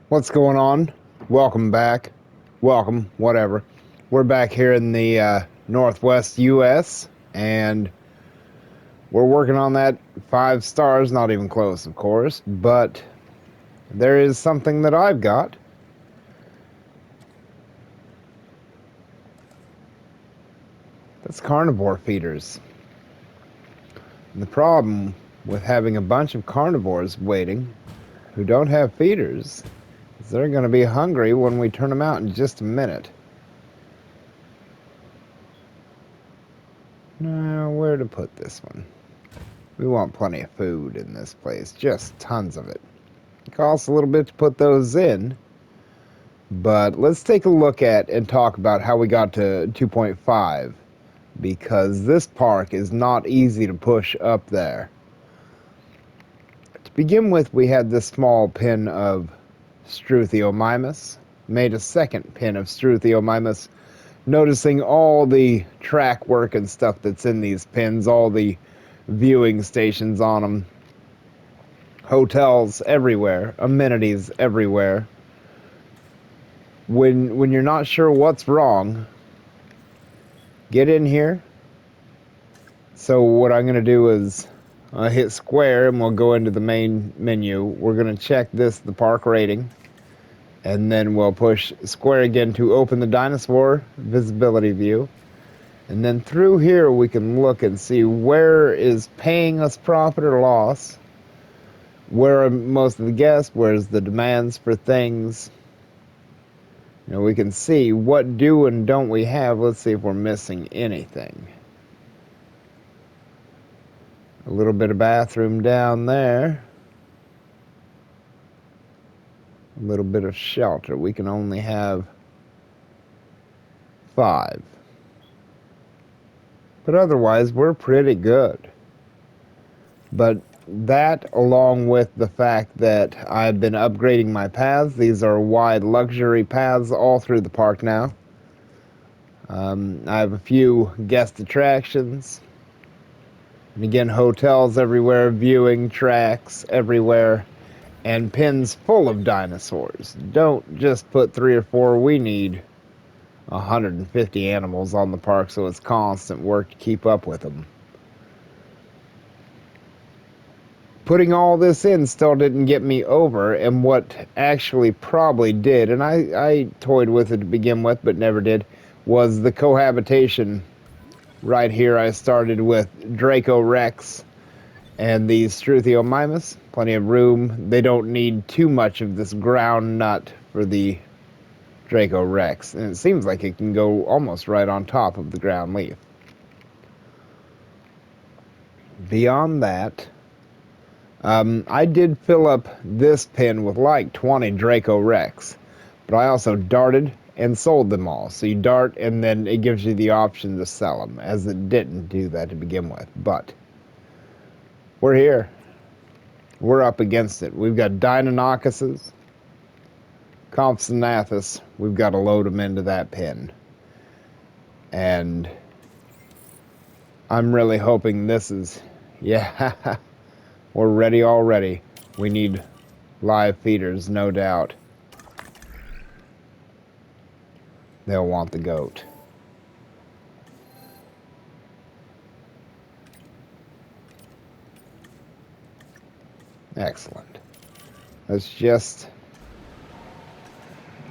What's going on? Welcome back. Welcome, whatever. We're back here in the Northwest U.S. and we're working on that 5 stars. Not even close, of course, but there is something that I've got. That's carnivore feeders. And the problem with having a bunch of carnivores waiting who don't have feeders is they're going to be hungry when we turn them out in just a minute. Now, where to put this one? We want plenty of food in this place, just tons of it. It costs a little bit to put those in, but let's take a look at and talk about how we got to 2.5, because this park is not easy to push up there. To begin with, we had this small pin of Struthiomimus, made a second pin of Struthiomimus, noticing all the track work and stuff that's in these pins, all the viewing stations on them, hotels everywhere, amenities everywhere. When you're not sure what's wrong, get in here. So what I'm going to do is hit square and we'll go into the main menu. We're going to check the park rating, and then we'll push square again to open the dinosaur visibility view. And then through here we can look and see where is paying us profit or loss, where are most of the guests, where's the demands for things. You know, we can see what do and don't we have. Let's see if we're missing anything. A little bit of bathroom down there. A little bit of shelter. We can only have 5. But otherwise, we're pretty good. But that, along with the fact that I've been upgrading my paths, these are wide luxury paths all through the park now. I have a few guest attractions. And again, hotels everywhere, viewing tracks everywhere, and pins full of dinosaurs. Don't just put 3 or 4. We need 150 animals on the park, so it's constant work to keep up with them. Putting all this in still didn't get me over, and what actually probably did, and I toyed with it to begin with but never did, was the cohabitation. Right here I started with Draco Rex and the Struthiomimus. Plenty of room. They don't need too much of this ground nut for the Draco Rex, and it seems like it can go almost right on top of the ground leaf. Beyond that, I did fill up this pin with like 20 Draco Rex, but I also darted and sold them all. So you dart and then it gives you the option to sell them, as it didn't do that to begin with. But we're here. We're up against it. We've got Deinonychuses, Compsognathus. We've got to load them into that pin. And I'm really hoping this is, yeah, we're ready already. We need live feeders, no doubt. They'll want the goat. Excellent. Let's just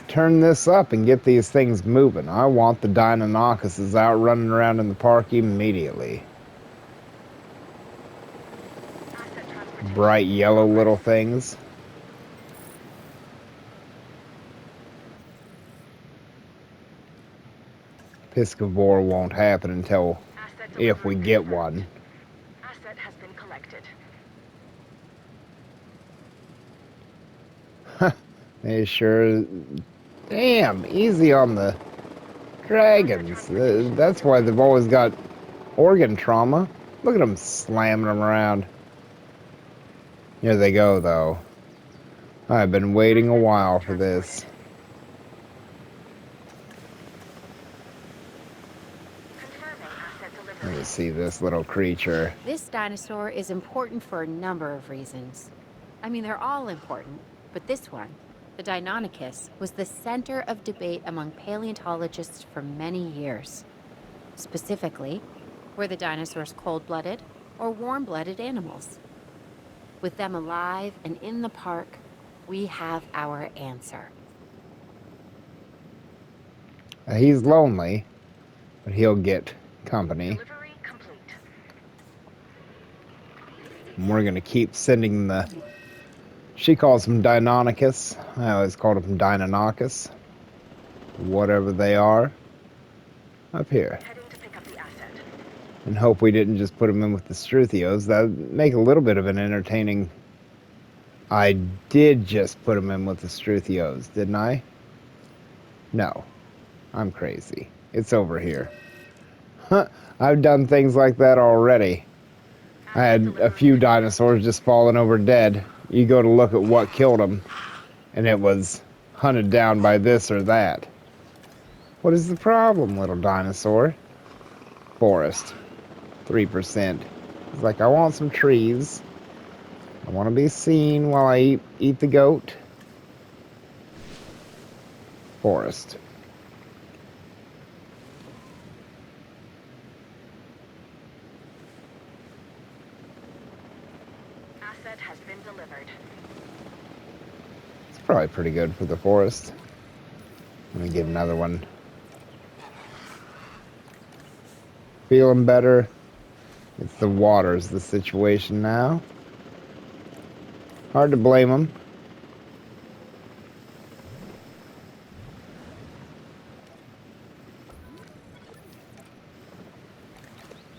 turn this up and get these things moving. I want the Deinonychuses out running around in the park immediately. Bright yellow little things. Piscivore won't happen until if we get one. Asset has been collected. They sure... Damn, easy on the dragons. That's why they've always got organ trauma. Look at them slamming them around. Here they go, though. I've been waiting a while for this. Let me see this little creature. This dinosaur is important for a number of reasons. I mean, they're all important, but this one, The Deinonychus was the center of debate among paleontologists for many years. Specifically, were the dinosaurs cold-blooded or warm-blooded animals? With them alive and in the park, we have our answer. He's lonely, but he'll get company. Delivery complete. And we're going to keep sending the... She calls them Deinonychus. I always called them Deinonychus. Whatever they are. Up here. Heading to pick up the asset. And hope we didn't just put them in with the Struthios. That would make a little bit of an entertaining... I did just put them in with the Struthios, didn't I? No. I'm crazy. It's over here. Huh. I've done things like that already. I had a few dinosaurs just falling over dead. You go to look at what killed them, and it was hunted down by this or that. What is the problem, little dinosaur? Forest. 3%. It's like, I want some trees. I want to be seen while I eat the goat. Forest. Asset has been delivered. It's probably pretty good for the forest. Let me get another one. Feeling better. It's the water's the situation now. Hard to blame them.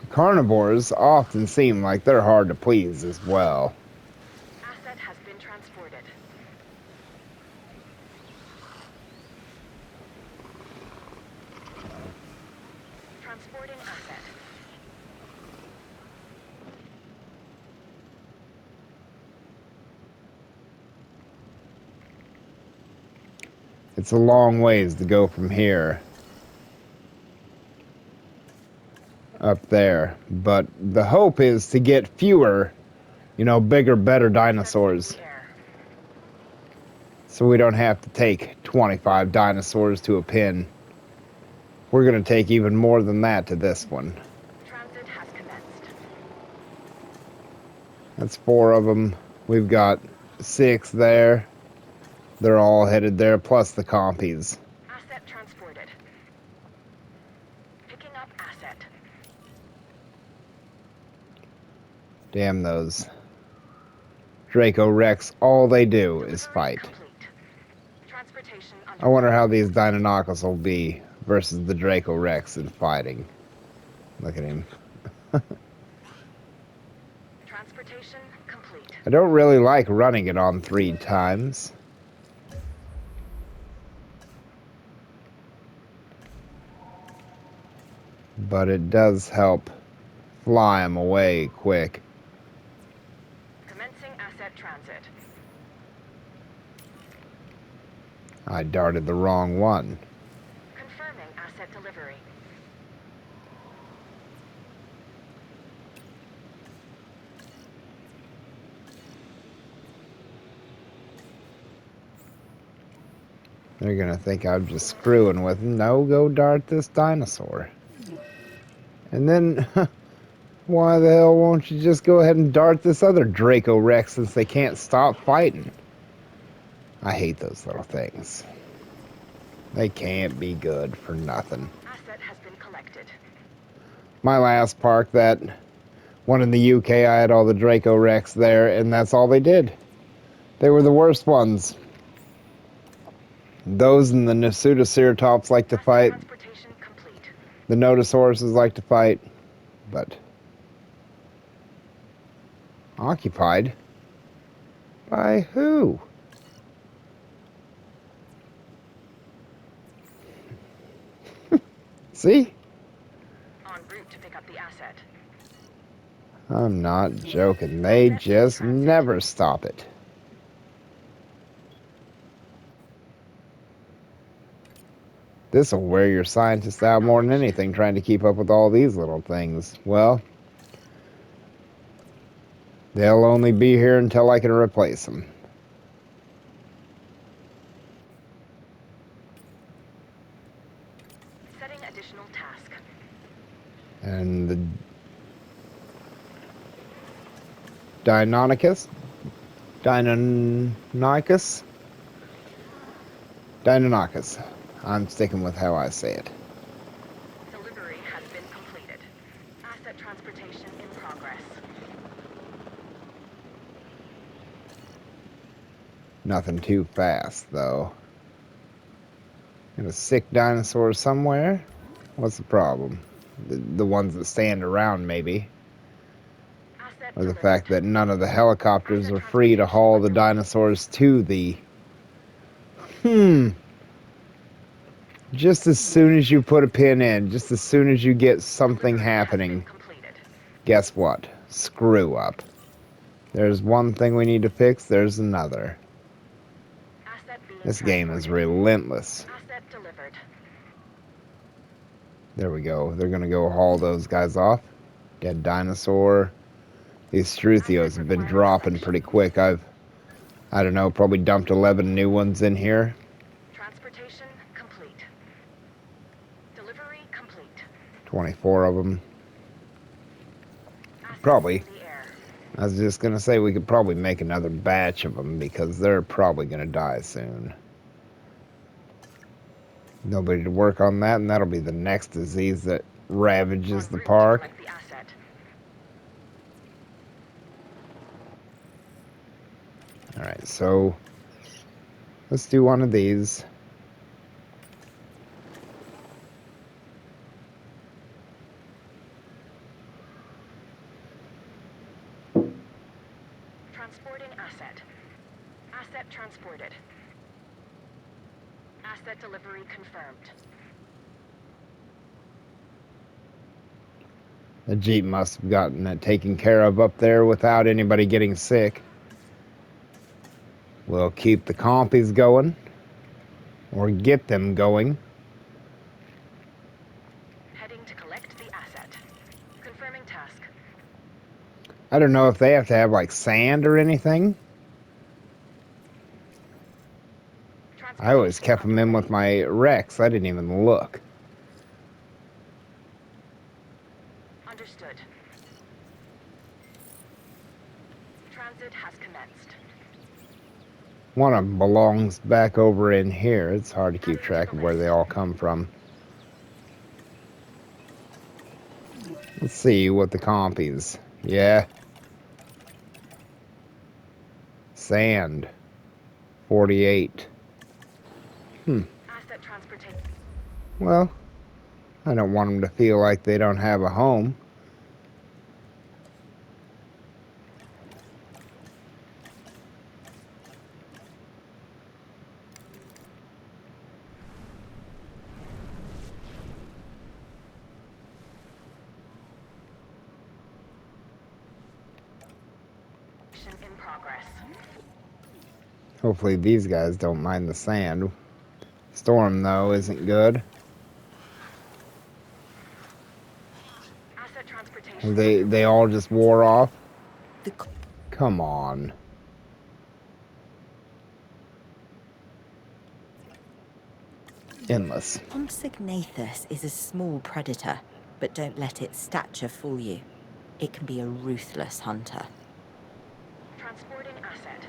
Carnivores often seem like they're hard to please as well. Asset has been transported. Transporting asset. It's a long ways to go from here up there, but the hope is to get fewer, bigger, better dinosaurs, so we don't have to take 25 dinosaurs to a pin. We're going to take even more than that to this one. Transit has commenced. That's 4 of them. We've got 6 there. They're all headed there, plus the compies. Asset transported. Picking up asset. Damn those Draco Rex, all they do is fight. Complete. Transportation I wonder how these Deinonychus will be versus the Draco Rex in fighting. Look at him. Transportation complete. I don't really like running it on 3 times. But it does help fly them away quick. Commencing asset transit. I darted the wrong one. Confirming asset delivery. They're gonna think I'm just screwing with them. No, go dart this dinosaur. And then, why the hell won't you just go ahead and dart this other Draco Rex since they can't stop fighting? I hate those little things. They can't be good for nothing. Asset has been collected. My last park, that one in the UK, I had all the Draco Rex there, and that's all they did. They were the worst ones. Those and the Nasutoceratops like to fight. Transportation complete. The Notosauruses like to fight. But occupied? By who? See? En route to pick up the asset. I'm not joking. They just never stop it. This will wear your scientists out more than anything, trying to keep up with all these little things. Well, they'll only be here until I can replace them. Setting additional task. And the Deinonychus? Deinonychus? Deinonychus. I'm sticking with how I say it. Delivery has been completed. Asset transportation in progress. Nothing too fast, though. Got a sick dinosaur somewhere? What's the problem? The ones that stand around, maybe. Asset Or the delivered. fact that none of the helicopters are free to haul the dinosaurs to the... Just as soon as you put a pin in, just as soon as you get something Delivery has happening, been completed. guess what? Screw up. There's one thing we need to fix, there's another. Asset being This game is transported. relentless. Asset delivered. There we go. They're gonna go haul those guys off. Dead dinosaur. These Struthios have been dropping pretty quick. I don't know, probably dumped 11 new ones in here. Transportation complete. Delivery complete. 24 of them. Assets Probably. in the air. I was just gonna say we could probably make another batch of them because they're probably gonna die soon. Nobody to work on that, and that'll be the next disease that ravages En the route to park. collect the asset. Alright, so let's do one of these. Transporting asset. Asset transported. Asset delivery confirmed. The Jeep must have gotten it taken care of up there without anybody getting sick. We'll keep the compies going, or get them going. Heading to collect the asset. Confirming task. I don't know if they have to have like sand or anything. I always kept them in with my Rex. I didn't even look. Understood. Transit has commenced. One of them belongs back over in here. It's hard to keep track of where they all come from. Let's see what the compies. Yeah. Sand. 48. Asset transportation. Well, I don't want them to feel like they don't have a home. In progress. Hopefully these guys don't mind the sand. Storm, though, isn't good. Asset transportation. They all just wore off? The Come on. Endless. Compsognathus is a small predator, but don't let its stature fool you. It can be a ruthless hunter. Transporting asset.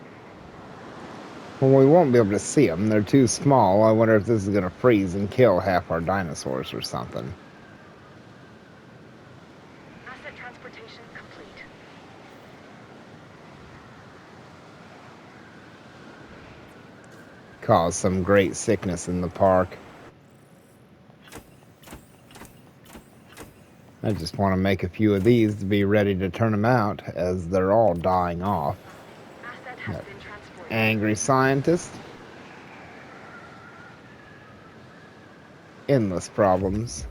Well, we won't be able to see them. They're too small. I wonder if this is going to freeze and kill half our dinosaurs or something. Asset transportation complete. Cause some great sickness in the park. I just want to make a few of these to be ready to turn them out, as they're all dying off. Asset has That been transported. angry scientist. Endless problems.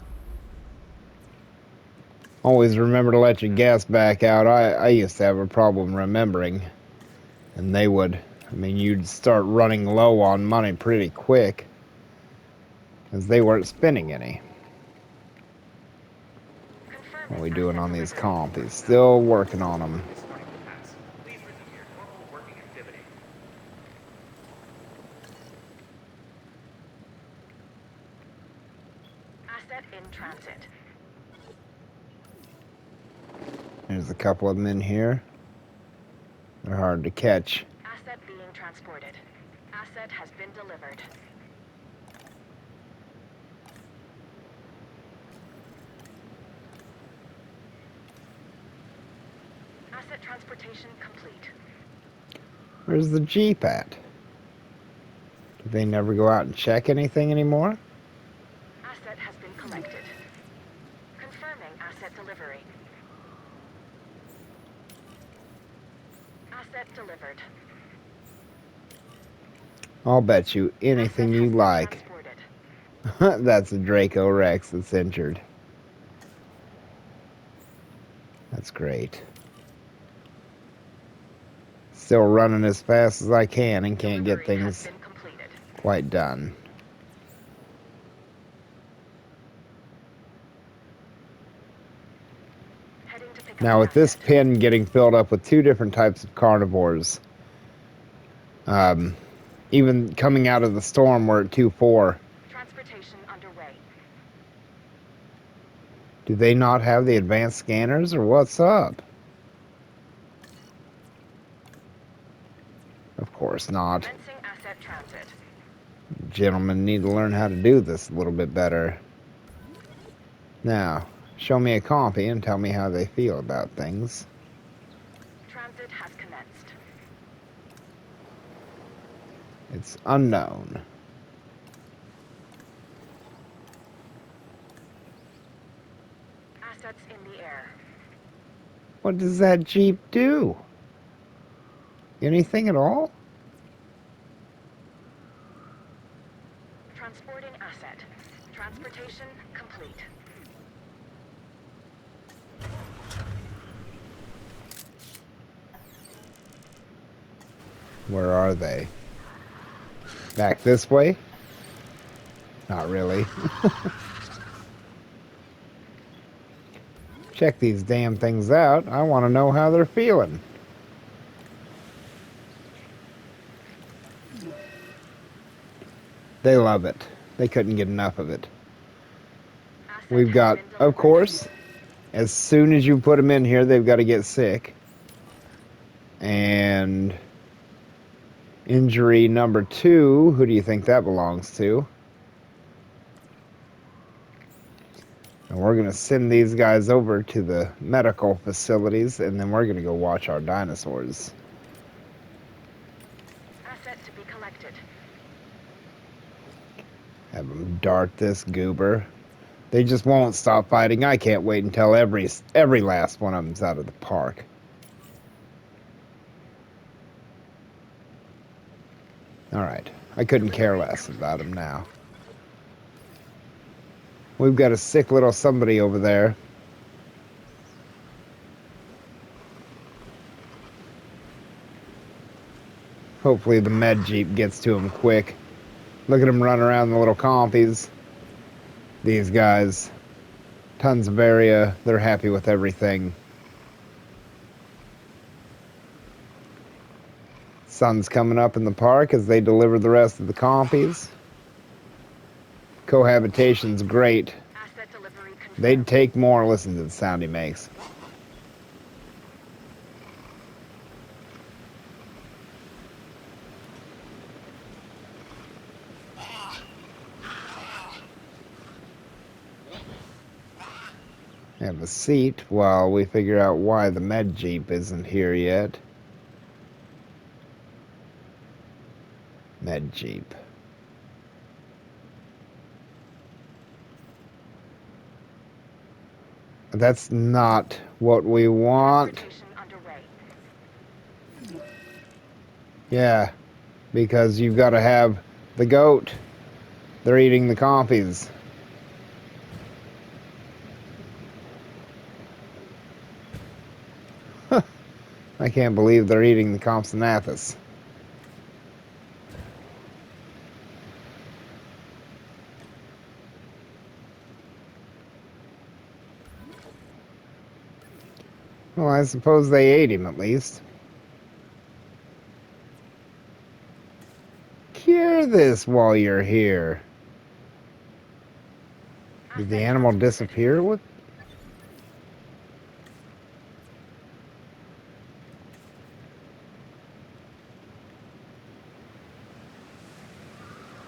Always remember to let your gas back out. I used to have a problem remembering. And they would, I mean, you'd start running low on money pretty quick. Because they weren't spending any. What are we doing on these compies? Still working on them. Asset in transit. There's a couple of them in here. They're hard to catch. Asset being transported. Asset has been delivered. Asset transportation complete. Where's the Jeep at? Do they never go out and check anything anymore? Asset has been collected. Confirming asset delivery. Asset delivered. I'll bet you anything Asset you has been like. transported. That's a Draco Rex that's injured. That's great. Still running as fast as I can and can't get Delivery has things been completed. quite done. Heading to pick up Now with the this asset. pin getting filled up with 2 different types of carnivores, even coming out of the storm we're at 2-4. Transportation underway. Do they not have the advanced scanners or what's up? Of course not. Commencing asset transit. Gentlemen need to learn how to do this a little bit better. Now, show me a copy and tell me how they feel about things. Transit has commenced. It's unknown. Assets in the air. What does that Jeep do? Anything at all? Transporting asset. Transportation complete. Where are they? Back this way? Not really. Check these damn things out. I want to know how they're feeling. They love it. They couldn't get enough of it. Asset We've has got, been of delivered. course, as soon as you put them in here, they've got to get sick. And injury number 2, who do you think that belongs to? And we're going to send these guys over to the medical facilities, and then we're going to go watch our dinosaurs. Asset to be collected. Have them dart this goober. They just won't stop fighting. I can't wait until every last one of them's out of the park. Alright, I couldn't care less about them now. We've got a sick little somebody over there. Hopefully the med jeep gets to him quick. Look at him run around the little compies. These guys. Tons of area. They're happy with everything. Sun's coming up in the park as they deliver the rest of the compies. Cohabitation's great. Asset delivery confirmed. They'd take more. Listen to the sound he makes. Have a seat while we figure out why the med jeep isn't here yet. Med jeep. That's not what we want. Transportation underway. Yeah, because you've got to have the goat. They're eating the compies. I can't believe they're eating the Compsognathus. Well, I suppose they ate him at least. Cure this while you're here. Did the animal disappear? What?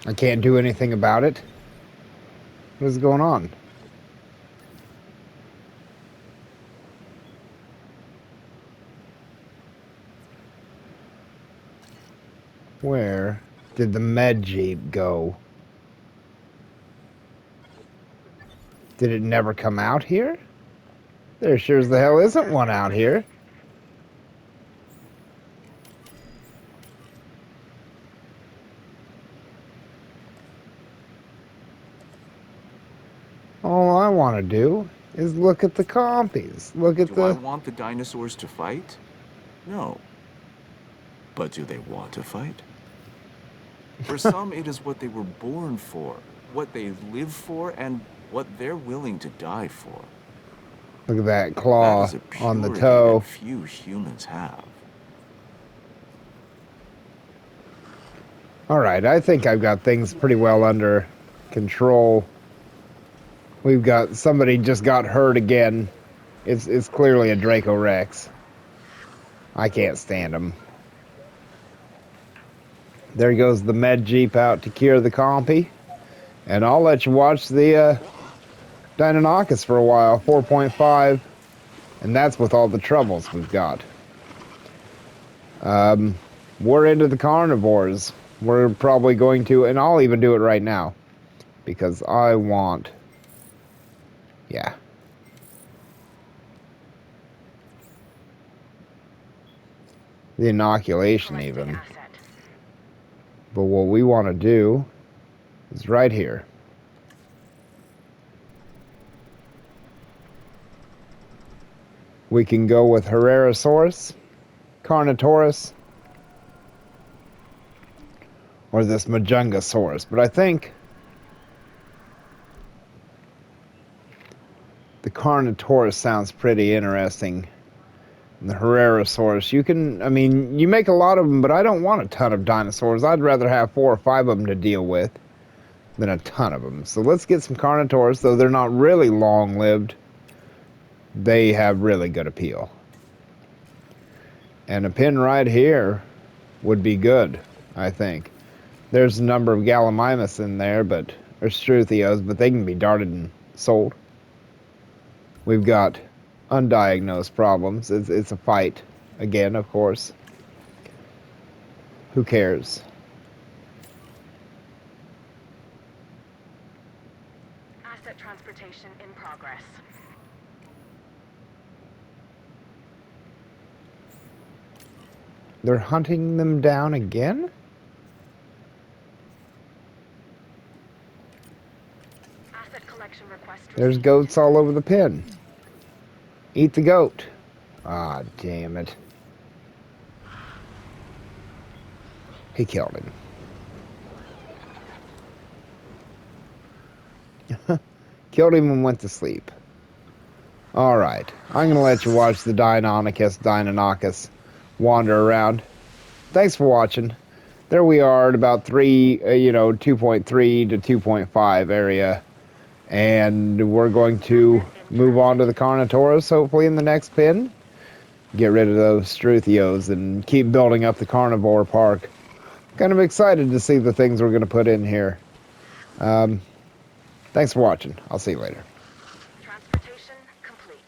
I can't do anything about it. What is going on? Where did the med jeep go? Did it never come out here? There sure as the hell isn't one out here. All I want to do is look at the compies. Look at Do I the... want the dinosaurs to fight? No. But do they want to fight? For some, it is what they were born for, what they live for, and what they're willing to die for. Look at that That claw is a on the purity toe. that few humans have. Alright, I think I've got things pretty well under control. We've got... somebody just got hurt again. It's clearly a Draco Rex. I can't stand them. There goes the med jeep out to cure the compy. And I'll let you watch the Deinonychus for a while. 4.5. And that's with all the troubles we've got. We're into the carnivores. We're probably going to... and I'll even do it right now. Because I want... yeah. The inoculation Collecting even. asset. But what we want to do is right here. We can go with Herrerasaurus, Carnotaurus, or this Majungasaurus. But I think the Carnotaurus sounds pretty interesting. And the Herrerasaurus, you can, I mean, you make a lot of them, but I don't want a ton of dinosaurs. I'd rather have 4 or 5 of them to deal with than a ton of them. So let's get some Carnotaurus, though they're not really long-lived. They have really good appeal. And a pin right here would be good, I think. There's a number of Gallimimus in there, but or Struthios, but they can be darted and sold. We've got undiagnosed problems. It's a fight again, of course. Who cares? Asset transportation in progress. They're hunting them down again? Asset collection request There's received. goats all over the pin. Eat the goat. Ah, damn it. He killed him. Killed him and went to sleep. Alright. I'm going to let you watch the Deinonychus wander around. Thanks for watching. There we are at about 2.3 to 2.5 area. And we're going to move on to the Carnotaurus, hopefully in the next pin. Get rid of those Struthios and keep building up the carnivore park. Kind of excited to see the things we're going to put in here. Thanks for watching. I'll see you later. Transportation complete.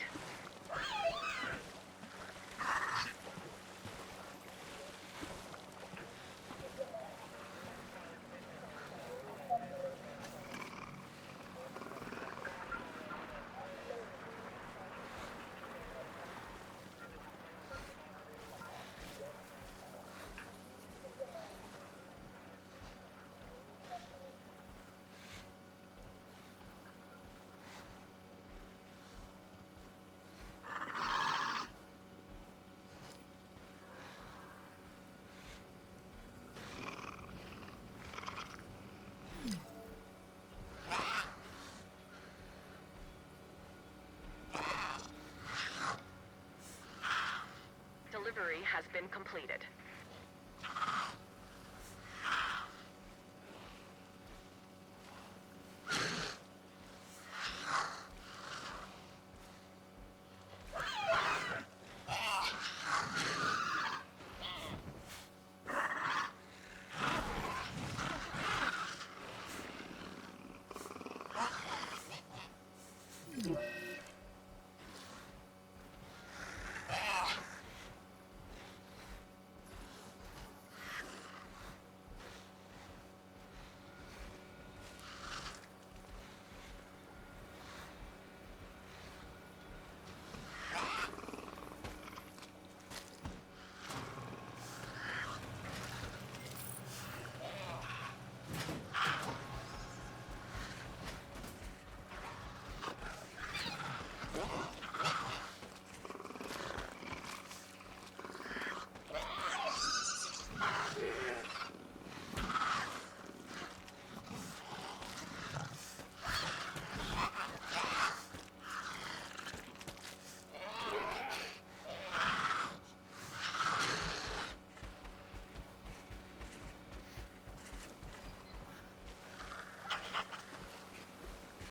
Delivery has been completed.